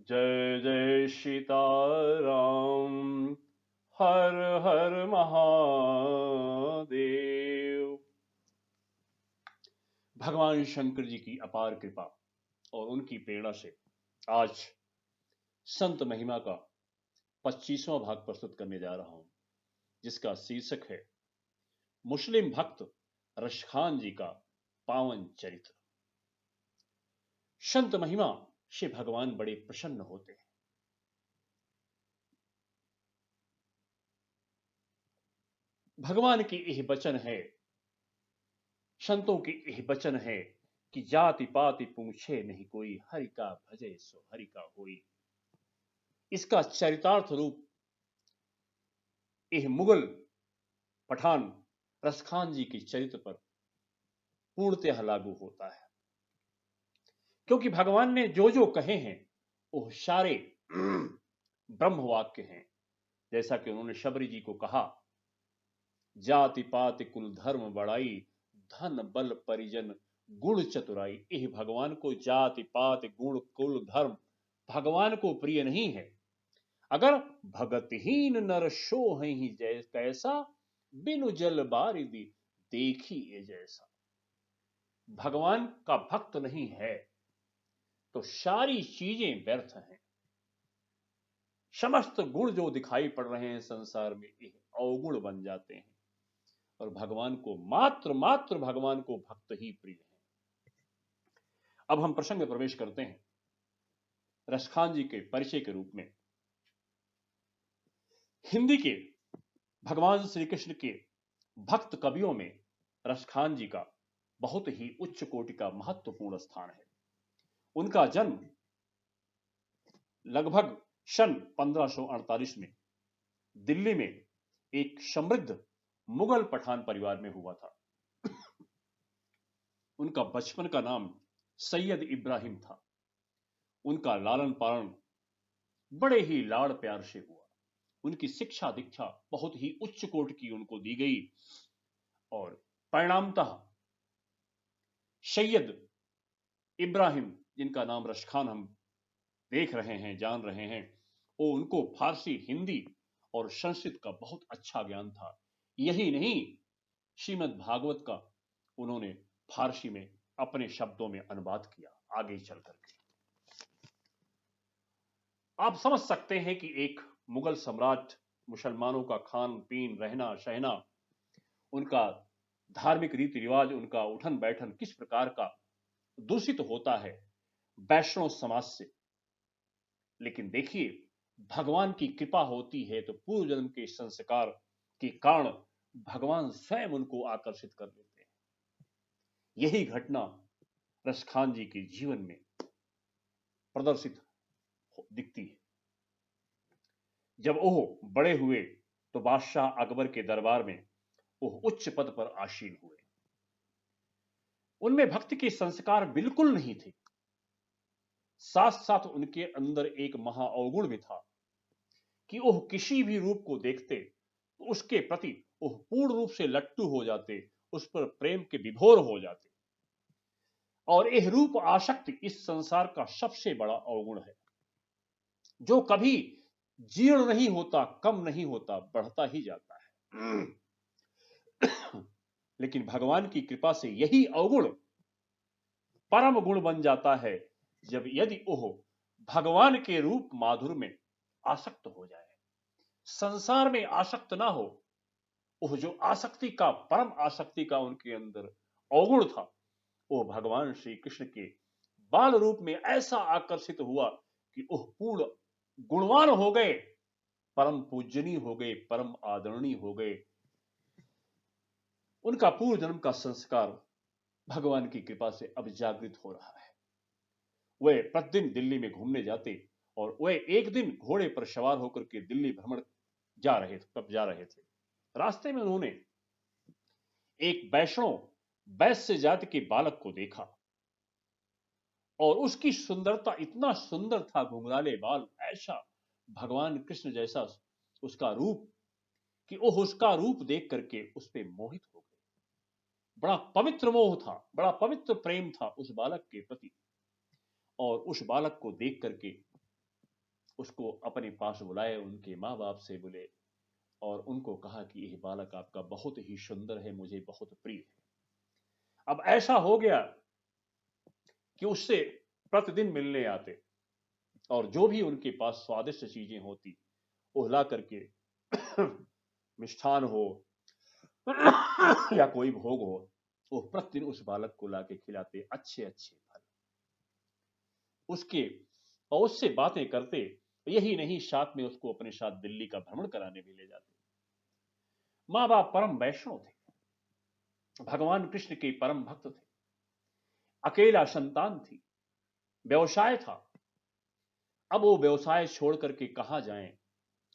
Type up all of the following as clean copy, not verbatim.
जय जय सीताराम। हर हर महादेव। भगवान शंकर जी की अपार कृपा और उनकी प्रेरणा से आज संत महिमा का 25वां भाग प्रस्तुत करने जा रहा हूं, जिसका शीर्षक है मुस्लिम भक्त रशखान जी का पावन चरित्र। संत महिमा से भगवान बड़े प्रसन्न होते हैं। भगवान की यह वचन है, संतों की यह वचन है कि जाति पाति पूछे नहीं कोई, हरि का भजे सो हरि का होई। इसका चरितार्थ रूप यह मुगल पठान रसखान जी के चरित्र पर पूर्णतः लागू होता है, क्योंकि भगवान ने जो जो कहे हैं वो सारे ब्रह्म वाक्य हैं। जैसा कि उन्होंने शबरी जी को कहा, जाति पाति कुल धर्म बड़ाई, धन बल परिजन गुण चतुराई। यह भगवान को जाति पाति गुण कुल धर्म भगवान को प्रिय नहीं है। अगर भगतहीन नर शो ही कैसा, बिनु जल बारिदी देखी ये जैसा। भगवान का भक्त नहीं है तो सारी चीजें व्यर्थ हैं। समस्त गुण जो दिखाई पड़ रहे हैं संसार में, ये अवगुण बन जाते हैं और भगवान को मात्र भगवान को भक्त ही प्रिय है। अब हम प्रसंग में प्रवेश करते हैं। रसखान जी के परिचय के रूप में हिंदी के भगवान श्री कृष्ण के भक्त कवियों में रसखान जी का बहुत ही उच्च कोटि का महत्वपूर्ण स्थान है। उनका जन्म लगभग सन 1548 में दिल्ली में एक समृद्ध मुगल पठान परिवार में हुआ था। उनका बचपन का नाम सैयद इब्राहिम था। उनका लालन पालन बड़े ही लाड़ प्यार से हुआ। उनकी शिक्षा दीक्षा बहुत ही उच्च कोटि की उनको दी गई और परिणामतः सैयद इब्राहिम, जिनका नाम रशखान हम देख रहे हैं, जान रहे हैं, वो उनको फारसी, हिंदी और संस्कृत का बहुत अच्छा ज्ञान था। यही नहीं, श्रीमद् भागवत का उन्होंने फारसी में अपने शब्दों में अनुवाद किया आगे चल करके। आप समझ सकते हैं कि एक मुगल सम्राट, मुसलमानों का खान पीन, रहना सहना, उनका धार्मिक रीति रिवाज, उनका उठन बैठन किस प्रकार का दूषित होता है वैष्णव समाज से। लेकिन देखिए, भगवान की कृपा होती है तो पूर्व जन्म के संस्कार के कारण भगवान स्वयं उनको आकर्षित कर लेते हैं। यही घटना रसखान जी के जीवन में प्रदर्शित दिखती है। जब वो बड़े हुए तो बादशाह अकबर के दरबार में वो उच्च पद पर आसीन हुए। उनमें भक्ति के संस्कार बिल्कुल नहीं थे। साथ साथ उनके अंदर एक महाअवगुण भी था कि वह किसी भी रूप को देखते तो उसके प्रति वह पूर्ण रूप से लट्टू हो जाते, उस पर प्रेम के विभोर हो जाते। और यह रूप आसक्ति इस संसार का सबसे बड़ा अवगुण है, जो कभी जीर्ण नहीं होता, कम नहीं होता, बढ़ता ही जाता है। लेकिन भगवान की कृपा से यही अवगुण परम गुण बन जाता है जब यदि वह भगवान के रूप माधुर्य में आसक्त हो जाए। संसार में आसक्त ना हो, वह जो आसक्ति का, परम आसक्ति का उनके अंदर अवगुण था, वो भगवान श्री कृष्ण के बाल रूप में ऐसा आकर्षित हुआ कि वह पूर्ण गुणवान हो गए, परम पूजनीय हो गए, परम आदरणीय हो गए। उनका पूर्व जन्म का संस्कार भगवान की कृपा से अब जागृत हो रहा है। वे प्रतिदिन दिल्ली में घूमने जाते और वे एक दिन घोड़े पर सवार होकर के दिल्ली भ्रमण जा रहे थे। रास्ते में उन्होंने एक वैष्णव वैश्य जाति के बालक को देखा और उसकी सुंदरता, इतना सुंदर था, घुंघराले बाल, ऐसा भगवान कृष्ण जैसा उसका रूप कि वो उसका रूप देख करके उस पर मोहित हो गए। बड़ा पवित्र मोह था, बड़ा पवित्र प्रेम था उस बालक के प्रति। और उस बालक को देख करके उसको अपने पास बुलाए, उनके माँ बाप से बोले और उनको कहा कि यह बालक आपका बहुत ही सुंदर है, मुझे बहुत प्रिय है। अब ऐसा हो गया कि उससे प्रतिदिन मिलने आते और जो भी उनके पास स्वादिष्ट चीजें होती वो ला करके मिष्ठान हो या कोई भोग हो, वो प्रतिदिन उस बालक को लाके खिलाते, अच्छे अच्छे फल उसके, और उससे बातें करते। यही नहीं, साथ में उसको अपने साथ दिल्ली का भ्रमण कराने भी ले जाते। माँ बाप परम वैष्णव थे, भगवान कृष्ण के परम भक्त थे, अकेला संतान थी, व्यवसाय था। अब वो व्यवसाय छोड़ करके कहां जाएं,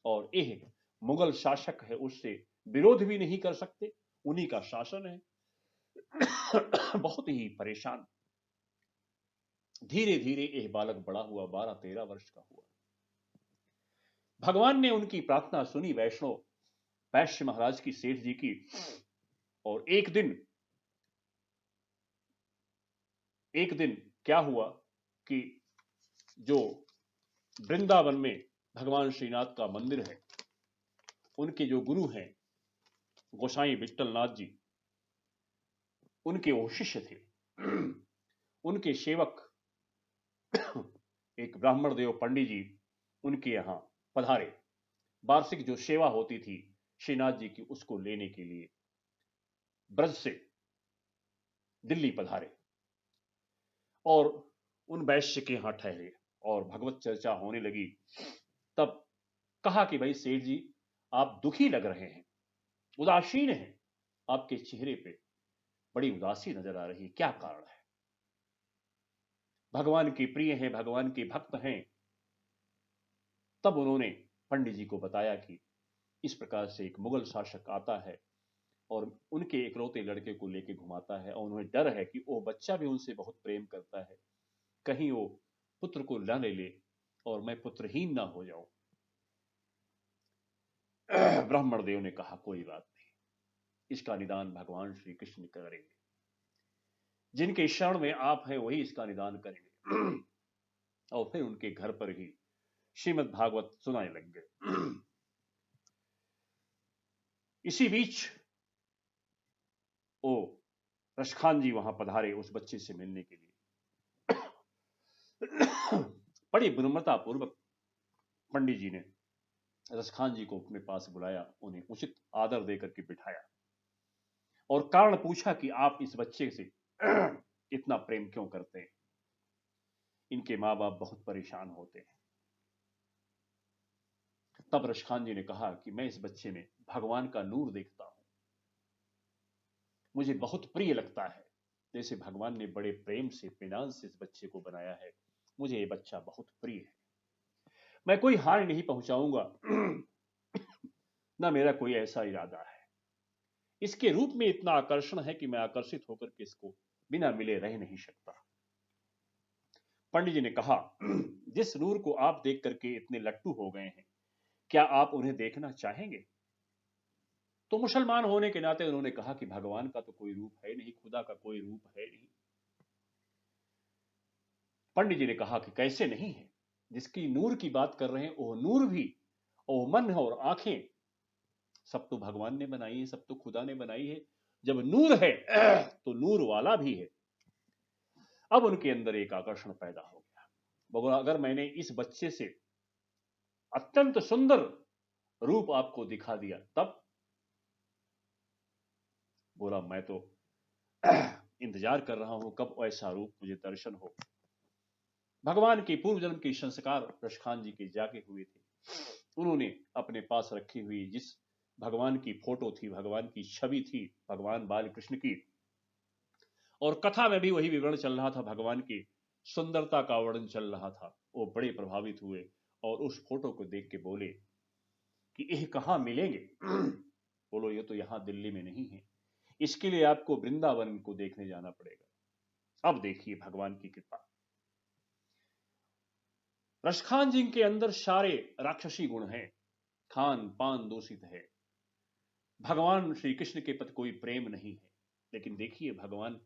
और यह मुगल शासक है, उससे विरोध भी नहीं कर सकते, उन्हीं का शासन है। बहुत ही परेशान। धीरे धीरे यह बालक बड़ा हुआ, 12-13 वर्ष का हुआ। भगवान ने उनकी प्रार्थना सुनी, वैष्णव वैश्य महाराज की, सेठ जी की। और एक दिन क्या हुआ कि जो वृंदावन में भगवान श्रीनाथ का मंदिर है, उनके जो गुरु हैं गोसाई विट्ठलनाथ जी, उनके वो शिष्य थे। उनके सेवक एक ब्राह्मण देव पंडित जी उनके यहां पधारे। वार्षिक जो सेवा होती थी श्रीनाथ जी की, उसको लेने के लिए ब्रज से दिल्ली पधारे और उन वैश्य के यहां ठहरे और भगवत चर्चा होने लगी। तब कहा कि भाई सेठ जी, आप दुखी लग रहे हैं, उदासीन हैं, आपके चेहरे पे बड़ी उदासी नजर आ रही है, क्या कारण है? भगवान के प्रिय हैं, भगवान के भक्त हैं। तब उन्होंने पंडित जी को बताया कि इस प्रकार से एक मुगल शासक आता है और उनके इकलौते लड़के को लेके घुमाता है, और उन्हें डर है कि वो बच्चा भी उनसे बहुत प्रेम करता है, कहीं वो पुत्र को न ले ले और मैं पुत्रहीन ना हो जाऊं। ब्राह्मण देव ने कहा कोई बात नहीं, इसका निदान भगवान श्री कृष्ण करेंगे, जिनके शरण में आप हैं वही इसका निदान करेंगे। और फिर उनके घर पर ही श्रीमद् भागवत सुनाने लग गए। इसी बीच वो रसखान जी वहां पधारे उस बच्चे से मिलने के लिए। बड़ी विनम्रता पूर्वक पंडित जी ने रसखान जी को अपने पास बुलाया, उन्हें उचित आदर देकर के बिठाया और कारण पूछा कि आप इस बच्चे से इतना प्रेम क्यों करते हैं? इनके माँ बाप बहुत परेशान होते हैं। तब रसखान जी ने कहा कि मैं इस बच्चे में भगवान का नूर देखता हूं, मुझे बहुत प्रिय लगता है, जैसे भगवान ने बड़े प्रेम से पिनान से इस बच्चे को बनाया है, मुझे ये बच्चा बहुत प्रिय है, मैं कोई हानि नहीं पहुंचाऊंगा, ना मेरा कोई ऐसा इरादा है। इसके रूप में इतना आकर्षण है कि मैं आकर्षित होकर के इसको बिना मिले रह नहीं सकता। पंडित जी ने कहा, जिस नूर को आप देख करके इतने लट्टू हो गए हैं, क्या आप उन्हें देखना चाहेंगे? तो मुसलमान होने के नाते उन्होंने कहा कि भगवान का तो कोई रूप है नहीं, खुदा का कोई रूप है नहीं। पंडित जी ने कहा कि कैसे नहीं है, जिसकी नूर की बात कर रहे हैं वो नूर भी, और मन और आंखें सब तो भगवान ने बनाई है, सब तो खुदा ने बनाई है। जब नूर है तो नूर वाला भी है। अब उनके अंदर एक आकर्षण पैदा हो गया। बोला अगर मैंने इस बच्चे से अत्यंत सुंदर रूप आपको दिखा दिया तब? बोला मैं तो इंतजार कर रहा हूं कब ऐसा रूप मुझे दर्शन हो। भगवान के पूर्व जन्म के संस्कार रसखान जी के जागे हुए थे, उन्होंने अपने पास रखी हुई जिस भगवान की फोटो थी, भगवान की छवि थी, भगवान बाल कृष्ण की, और कथा में भी वही विवरण चल रहा था, भगवान की सुंदरता का वर्णन चल रहा था। वो बड़े प्रभावित हुए और उस फोटो को देख के बोले कि यह कहां मिलेंगे? बोलो ये तो यहां दिल्ली में नहीं है, इसके लिए आपको वृंदावन को देखने जाना पड़ेगा। अब देखिए भगवान की कृपा। रसखान जी के अंदर सारे राक्षसी गुण हैं, खान पान दूषित है, भगवान श्री कृष्ण के प्रति कोई प्रेम नहीं है। लेकिन देखिए भगवान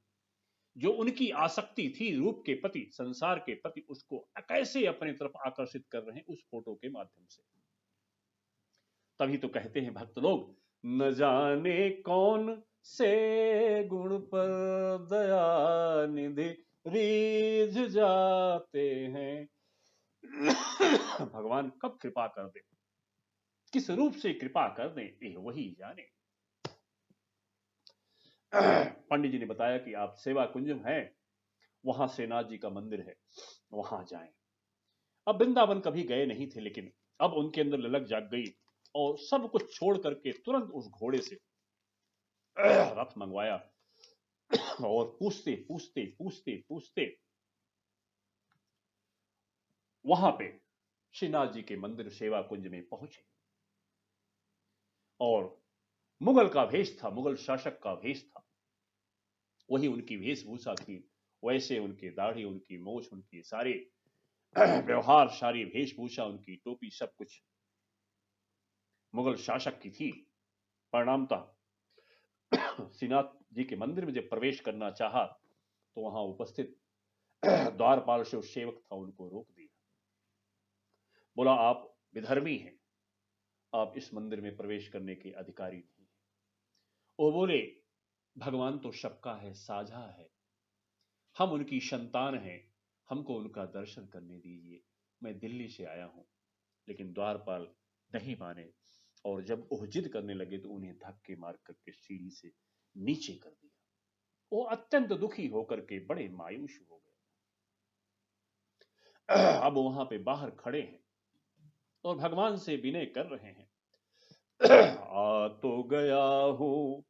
जो उनकी आसक्ति थी रूप के प्रति, संसार के प्रति, उसको कैसे अपने तरफ आकर्षित कर रहे हैं उस फोटो के माध्यम से। तभी तो कहते हैं भक्त लोग, न जाने कौन से गुण पर दया निधि रीझ जाते हैं। भगवान कब कृपा कर दे, किस रूप से कृपा कर दें, ये वही जाने। पंडित जी ने बताया कि आप सेवा कुंज में हैं, वहां श्रीनाथ जी का मंदिर है, वहां जाएं। अब वृंदावन कभी गए नहीं थे, लेकिन अब उनके अंदर ललक जाग गई और सब कुछ छोड़ करके तुरंत उस घोड़े से रथ मंगवाया और पूछते पूछते पूछते पूछते वहां पे श्रीनाथ जी के मंदिर सेवा कुंज में पहुंचे। और मुगल का भेष था, मुगल शासक का भेष था, वही उनकी वेशभूषा थी, वैसे उनकी दाढ़ी, उनकी मोछ, उनकी सारी व्यवहार, सारी वेशभूषा, उनकी टोपी, सब कुछ मुगल शासक की थी। परिणामतः श्रीनाथ जी के मंदिर में जब प्रवेश करना चाहा तो वहां उपस्थित द्वारपाल जो सेवक था उनको रोक दिया, बोला आप विधर्मी हैं, आप इस मंदिर में प्रवेश करने के अधिकारी नहीं हैं। वो बोले भगवान तो सबका है, साझा है, हम उनकी संतान हैं, हमको उनका दर्शन करने दीजिए, मैं दिल्ली से आया हूं। लेकिन द्वारपाल नहीं माने और जब वो जिद करने लगे तो उन्हें धक्के मार करके सीढ़ी से नीचे कर दिया। वो अत्यंत दुखी होकर के बड़े मायूस हो गए। अब वहां पे बाहर खड़े हैं और भगवान से विनय कर रहे हैं, आ तो गया हूं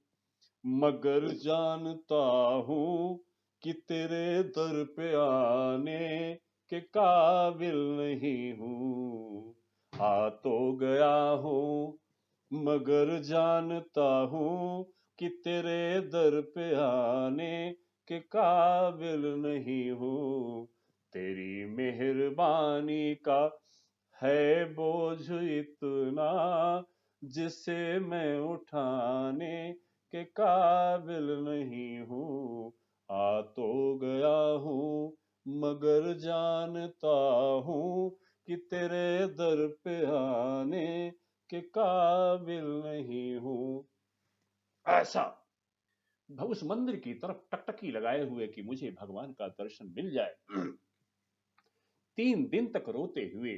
मगर जानता हूं कि तेरे दर पे आने के काबिल नहीं हूं। आ तो गया हूं मगर जानता हूं कि तेरे दर पे आने के काबिल नहीं हूं। तेरी मेहरबानी का है बोझ इतना जिसे मैं उठाने के काबिल नहीं हूं। आ तो गया हूं मगर जानता हूं कि तेरे दर पे आने के काबिल नहीं हूं। ऐसा उस मंदिर की तरफ टकटकी लगाए हुए कि मुझे भगवान का दर्शन मिल जाए। 3 दिन तक रोते हुए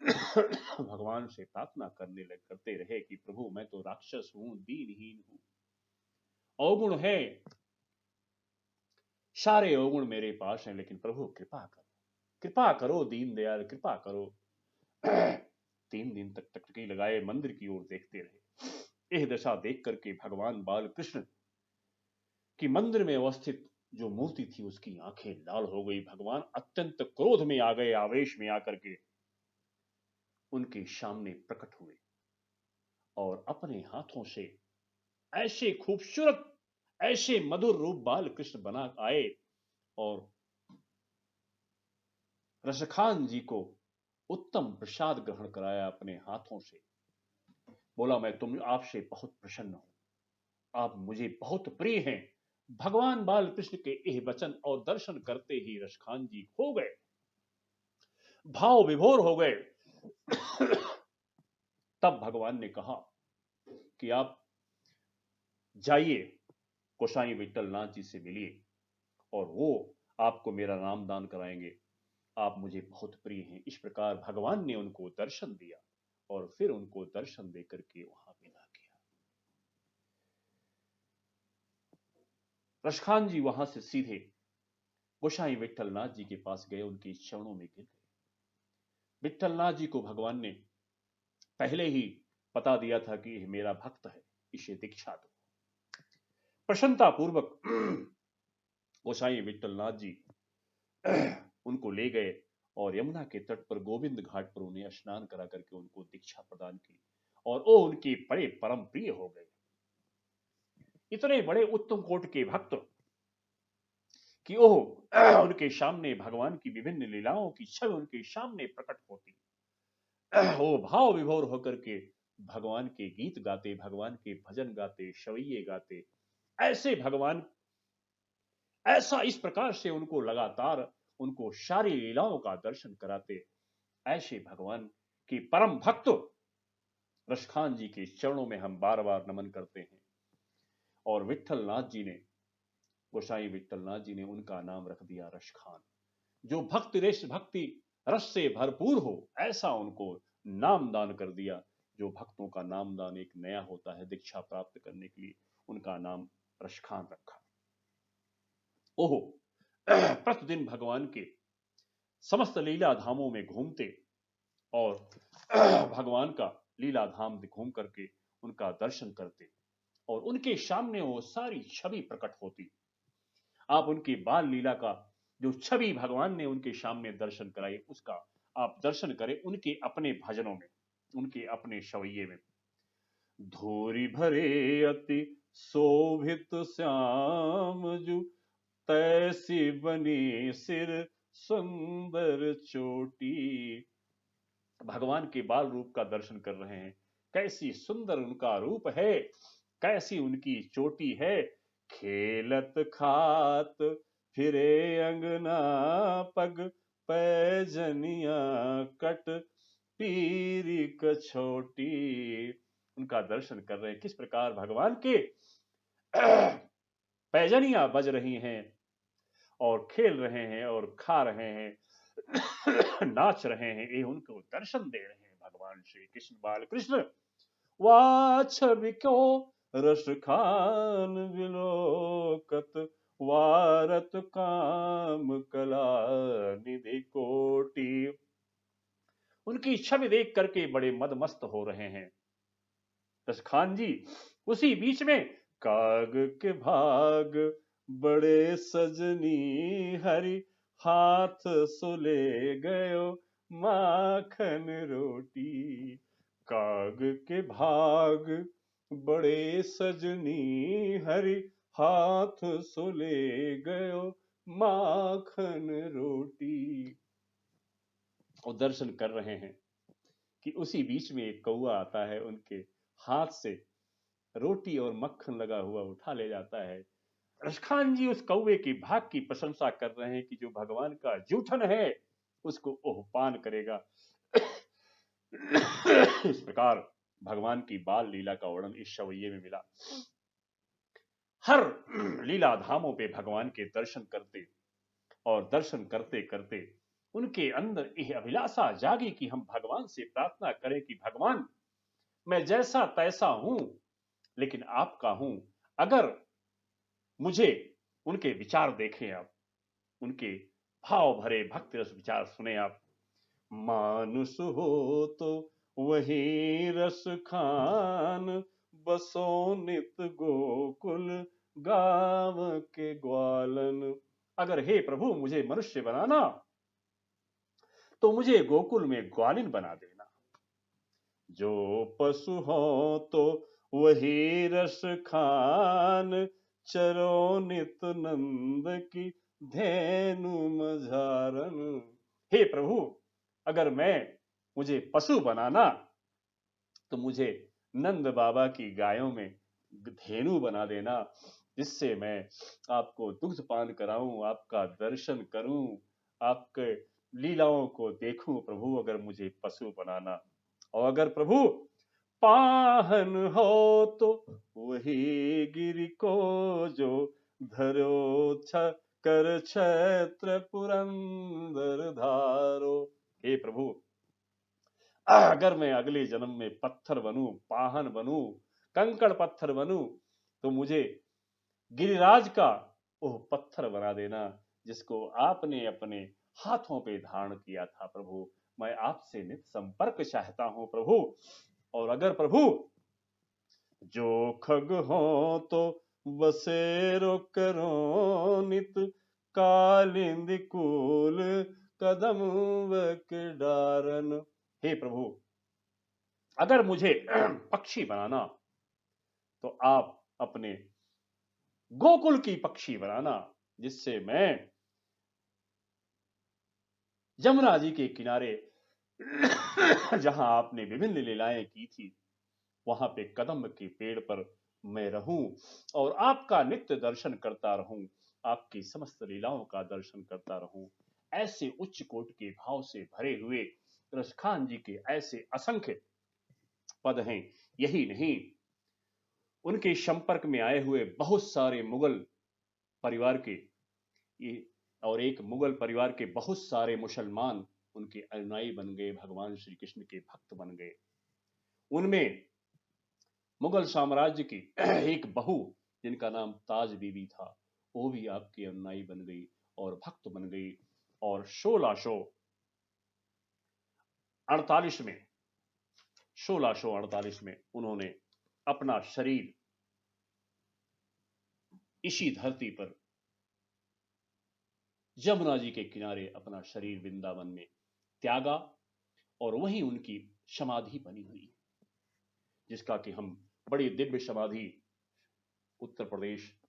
भगवान से प्रार्थना करते रहे कि प्रभु मैं तो राक्षस हूं, दीनहीन हूं, अवगुण है, सारे अवगुण मेरे पास हैं, लेकिन प्रभु कृपा करो दीन दयाल, कृपा करो। 3 दिन तक टकटकी लगाए मंदिर की ओर देखते रहे। यह दशा देख करके भगवान बाल कृष्ण की मंदिर में अवस्थित जो मूर्ति थी उसकी आंखें लाल हो गई। भगवान अत्यंत क्रोध में आ गए, आवेश में आकर के उनके सामने प्रकट हुए और अपने हाथों से ऐसे खूबसूरत, ऐसे मधुर रूप बाल कृष्ण बना आए और रसखान जी को उत्तम प्रसाद ग्रहण कराया अपने हाथों से। बोला मैं आपसे बहुत प्रसन्न हूं, आप मुझे बहुत प्रिय हैं। भगवान बाल कृष्ण के यह वचन और दर्शन करते ही रसखान जी खो गए, भाव विभोर हो गए। तब भगवान ने कहा कि आप जाइए गोसाई विठल नाथ जी से मिलिए और वो आपको मेरा नाम दान कराएंगे, आप मुझे बहुत प्रिय हैं। इस प्रकार भगवान ने उनको दर्शन दिया और फिर उनको दर्शन देकर के वहां विदा किया। रसखान जी वहां से सीधे गोसाई विठल नाथ जी के पास गए, उनके चरणों में गिर गए। विठल नाथ जी को भगवान ने पहले ही बता दिया था कि यह मेरा भक्त है, इसे दीक्षा दो। प्रसन्नता पूर्वक गोसाई विठल नाथ जी उनको ले गए और यमुना के तट पर गोविंद घाट पर उन्हें स्नान करा करके उनको दीक्षा प्रदान की और वो उनके बड़े परम प्रिय हो गए। इतने बड़े उत्तम कोटि के भक्त कि वो उनके सामने भगवान की विभिन्न लीलाओं की छवि उनके सामने प्रकट होती, वो भाव विभोर होकर के भगवान के गीत गाते, भगवान के भजन गाते, शवैये गाते। ऐसे भगवान ऐसा इस प्रकार से उनको लगातार उनको सारी लीलाओं का दर्शन कराते। ऐसे भगवान की परम भक्त रसखान जी के चरणों में हम बार बार नमन करते हैं। और विठलनाथ जी ने, गोसाई विठलनाथ जी ने उनका नाम रख दिया रसखान। जो भक्ति रस से भरपूर हो, ऐसा उनको नाम दान कर दिया। जो भक्तों का नाम दान एक नया होता है दीक्षा प्राप्त करने के लिए, उनका नाम रसखान रखा। ओहो प्रतिदिन भगवान के समस्त लीला धामों में घूमते और भगवान का लीला धाम घूम करके उनका दर्शन करते और उनके सामने वो सारी छवि प्रकट होती। आप उनकी बाल लीला का जो छवि भगवान ने उनके सामने दर्शन कराई, उसका आप दर्शन करें उनके अपने भजनों में, उनके अपने शवैये में। धूरी भरे अति शोभित श्याम जू, तैसी बनी सिर सुंदर चोटी। भगवान के बाल रूप का दर्शन कर रहे हैं। कैसी सुंदर उनका रूप है, कैसी उनकी चोटी है। खेलत खात फिरे अंगना, पग पैजनिया कट पीरी कछोटी। उनका दर्शन कर रहे हैं किस प्रकार भगवान के पैजनिया बज रही हैं और खेल रहे हैं और खा रहे हैं नाच रहे हैं। ये उनको दर्शन दे रहे हैं भगवान श्री कृष्ण बाल कृष्ण। वाछब क्यों रस खान विलोकत, वारत काम कला निधि कोटि। उनकी छवि देख करके बड़े मदमस्त हो रहे हैं रसखान जी। उसी बीच में काग के भाग बड़े सजनी, हरि हाथ सुले गयो माखन रोटी। काग के भाग बड़े सजनी, हरि हाथ सुले गयो माखन रोटी। और दर्शन कर रहे हैं कि उसी बीच में एक कौआ आता है, उनके हाथ से रोटी और मक्खन लगा हुआ उठा ले जाता है। रसखान जी उस कौवे की भाग की प्रशंसा कर रहे हैं कि जो भगवान का जूठन है उसको ओह पान करेगा। इस प्रकार भगवान की बाल लीला का वर्णन इस शवैये में मिला। हर लीला धामों पे भगवान के दर्शन करते और दर्शन करते करते उनके अंदर यह अभिलाषा जागी कि हम भगवान से प्रार्थना करें कि भगवान, मैं जैसा तैसा हूं लेकिन आपका हूं। अगर मुझे उनके विचार देखें आप, उनके भाव भरे भक्ति रस विचार सुने आप। मानुष हो तो वही रस खान, बसो नित गोकुल गाव के ग्वालन। अगर हे प्रभु मुझे मनुष्य बनाना तो मुझे गोकुल में ग्वालिन बना देना। जो पशु हो तो वही रस खान, चरो नित नंद की धेनु मझारन। हे प्रभु, अगर मुझे पशु बनाना तो मुझे नंद बाबा की गायों में धेनु बना देना, जिससे मैं आपको दुग्ध पान कराऊं, आपका दर्शन करूं, आपके लीलाओं को देखूं। प्रभु अगर मुझे पशु बनाना, और अगर प्रभु पाहन हो तो वही गिरि को जो धरो कर क्षेत्र पुरंदर धारो। हे प्रभु, अगर मैं अगले जन्म में पत्थर बनूं, पाहन बनूं, कंकड़ पत्थर बनूं, तो मुझे गिरिराज का वो पत्थर बना देना जिसको आपने अपने हाथों पे धारण किया था। प्रभु मैं आपसे नित संपर्क चाहता हूं प्रभु। और अगर प्रभु जो खग हो तो बसेरो करो नित, कालिंदी कूल कदम के डारन। हे प्रभु, अगर मुझे पक्षी बनाना तो आप अपने गोकुल की पक्षी बनाना, जिससे मैं जमुना जी के किनारे जहां आपने विभिन्न लीलाएं की थी, वहां पे कदम के पेड़ पर मैं रहूं और आपका नित्य दर्शन करता रहूं। आपकी समस्त लीलाओं का दर्शन करता रहूं। ऐसे उच्च कोट के भाव से भरे हुए रसखान जी के ऐसे असंख्य पद हैं। यही नहीं, उनके संपर्क में आए हुए बहुत सारे मुगल परिवार के और एक मुगल परिवार के बहुत सारे मुसलमान उनके अनुयायी बन गए, भगवान श्री कृष्ण के भक्त बन गए। उनमें मुगल साम्राज्य की एक बहू जिनका नाम ताज बीबी था, वो भी आपकी अनुयायी बन गई और भक्त बन गई। और 1648 में उन्होंने अपना शरीर इसी धरती पर यमुना जी के किनारे अपना शरीर वृंदावन में त्यागा और वहीं उनकी समाधि बनी हुई है, जिसका कि हम बड़ी दिव्य समाधि उत्तर प्रदेश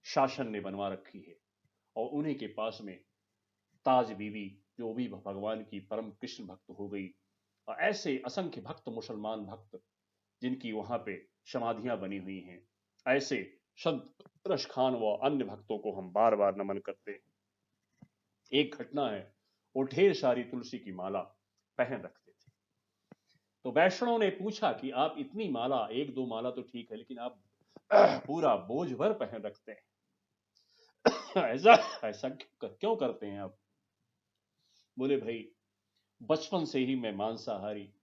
शासन ने बनवा रखी है। और उन्हीं के पास में ताज बीबी जो भी भगवान की परम कृष्ण भक्त हो गई, और ऐसे असंख्य भक्त मुसलमान भक्त जिनकी वहां पे समाधियां बनी हुई हैं, ऐसे संत रसखान व अन्य भक्तों को हम बार बार नमन करते हैं। एक घटना है, वो ढेर सारी तुलसी की माला पहन रखते थे। तो वैष्णव ने पूछा कि आप इतनी माला, एक दो माला तो ठीक है, लेकिन आप पूरा बोझ भर पहन रखते हैं, ऐसा ऐसा क्यों करते हैं आप? बोले भाई, बचपन से ही मैं मांसाहारी,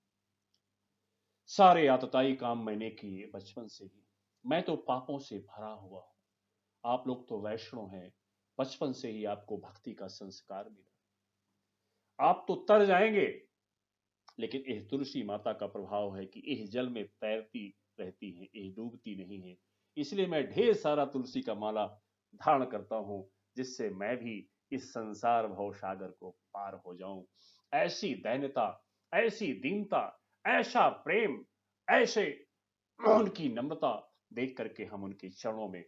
सारे आतताई काम मैंने किए बचपन से ही, मैं तो पापों से भरा हुआ हूं। आप लोग तो वैष्णव हैं, बचपन से ही आपको भक्ति का संस्कार मिला, आप तो तर जाएंगे। लेकिन यह तुलसी माता का प्रभाव है कि यह जल में तैरती रहती है, यह डूबती नहीं है। इसलिए मैं ढेर सारा तुलसी का माला धारण करता हूं, जिससे मैं भी इस संसार भव सागर को पार हो जाऊं। ऐसी दैन्यता, ऐसी दीनता, ऐसा प्रेम, ऐसे उनकी नम्रता देख करके हम उनके चरणों में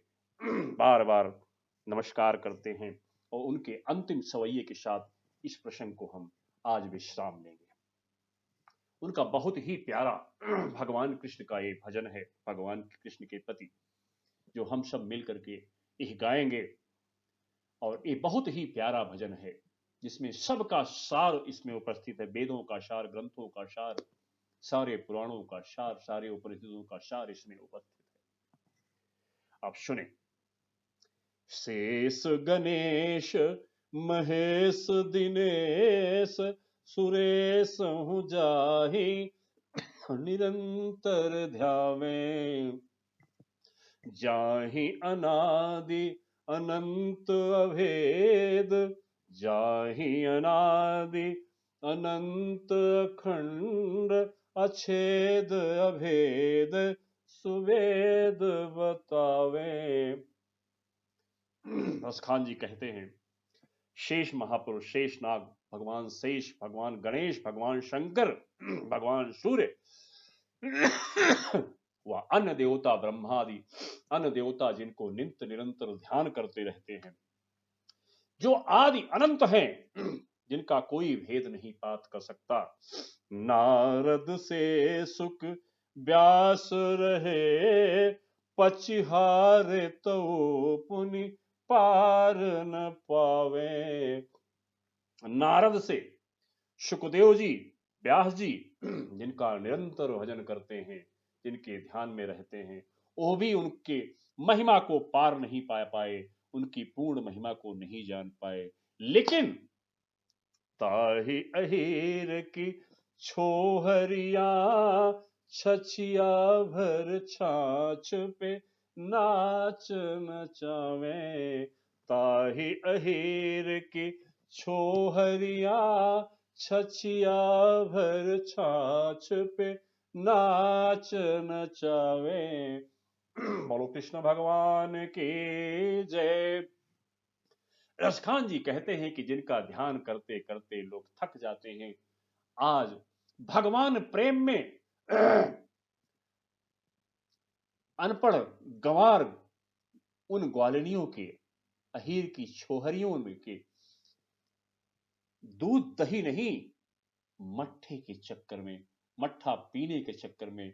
बार बार नमस्कार करते हैं। और उनके अंतिम सवैये के साथ इस प्रसंग को हम आज विश्राम लेंगे। उनका बहुत ही प्यारा भगवान कृष्ण का ये भजन है, भगवान कृष्ण के प्रति, जो हम सब मिल करके यह गाएंगे। और ये बहुत ही प्यारा भजन है, जिसमें सबका सार इसमें उपस्थित है, वेदों का सार, ग्रंथों का सार, सारे पुराणों का सार, सारे उपनिषदों का सार इसमें उपस्थित है। आप सुने। शेष गणेश महेश दिनेश सुरेश हूँ जाहि निरंतर ध्यावे, जाहि अनादि अनंत अभेद, जाहि अनादि अनंत अखंड अछेद अभेद सुवेद बतावे। रसखान जी कहते हैं, शेष महापुरुष, शेष नाग, भगवान शेष, भगवान गणेश, भगवान शंकर, भगवान सूर्य वह अन्य देवता ब्रह्मादि अन्य देवता जिनको नित्य निरंतर ध्यान करते रहते हैं, जो आदि अनंत हैं, जिनका कोई भेद नहीं पात कर सकता। नारद से सुख व्यास रहे पचिहारे तो पुनि पार न पावे। नारद से सुखदेव जी, व्यास जी, जिनका निरंतर भजन करते हैं, जिनके ध्यान में रहते हैं, वो भी उनके महिमा को पार नहीं पा पाए, उनकी पूर्ण महिमा को नहीं जान पाए। लेकिन ताहि अहीर की छोहरिया छछिया भर छाछ पे नाच नचावे। ताहि अहीर की छोहरिया छछिया भर छाछ पे नाच नचावे। बोलो कृष्ण भगवान की जय। रसखान जी कहते हैं कि जिनका ध्यान करते करते लोग थक जाते हैं, आज भगवान प्रेम में अनपढ़ गंवार उन ग्वालिनियों के, अहीर की छोहरियों में के दूध दही नहीं, मट्ठे के चक्कर में, मट्ठा पीने के चक्कर में,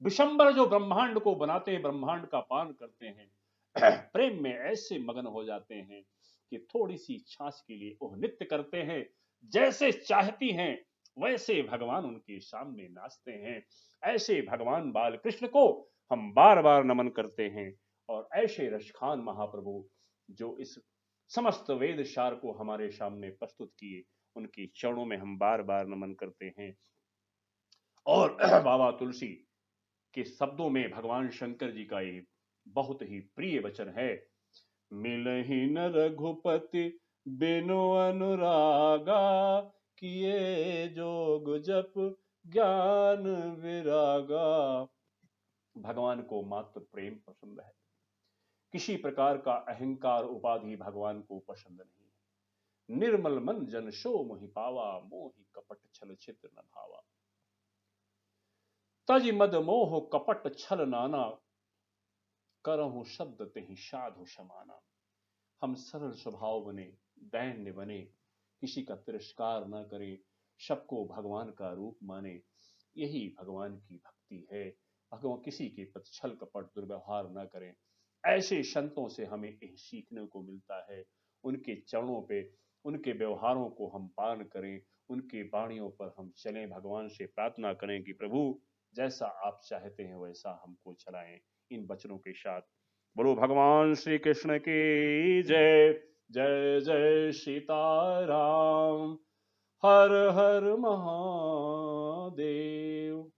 विशंबर जो ब्रह्मांड को बनाते हैं, ब्रह्मांड का पान करते हैं, प्रेम में ऐसे मगन हो जाते हैं कि थोड़ी सी छाछ के लिए वो नृत्य करते हैं, जैसे चाहती हैं वैसे भगवान उनके सामने नाचते हैं। ऐसे भगवान बाल कृष्ण को हम बार बार नमन करते हैं। और ऐसे रसखान महाप्रभु जो इस समस्त वेद सार को हमारे सामने प्रस्तुत किए, उनके चरणों में हम बार बार नमन करते हैं। और बाबा तुलसी के शब्दों में भगवान शंकर जी का एक बहुत ही प्रिय वचन है, मिलहि न रघुपति बिनु अनुरागा, किए जोग जप ज्ञान विरागा। भगवान को मात्र प्रेम पसंद है, किसी प्रकार का अहंकार उपाधि भगवान को पसंद नहीं है। निर्मल मन जन सो मोहि पावा, मोहि कपट छल छित्र न भावा। तज मद मोह कपट छल नाना, करहु शब्द तेहि साधु समाना। हम सरल स्वभाव बने, दैन्य बने, किसी का तिरस्कार न करें, सबको भगवान का रूप माने, यही भगवान की भक्ति है। भगवान किसी के प्रति छल कपट दुर्व्यवहार न करें। ऐसे संतों से हमें यही सीखने को मिलता है। उनके चरणों पे उनके व्यवहारों को हम पालन करें, उनके वाणियों पर हम चलें। भगवान से प्रार्थना करें कि प्रभु जैसा आप चाहते हैं वैसा हमको चलाएं। इन वचनों के साथ बोलो भगवान श्री कृष्ण की जय। जय जय सीताराम। हर हर महादेव।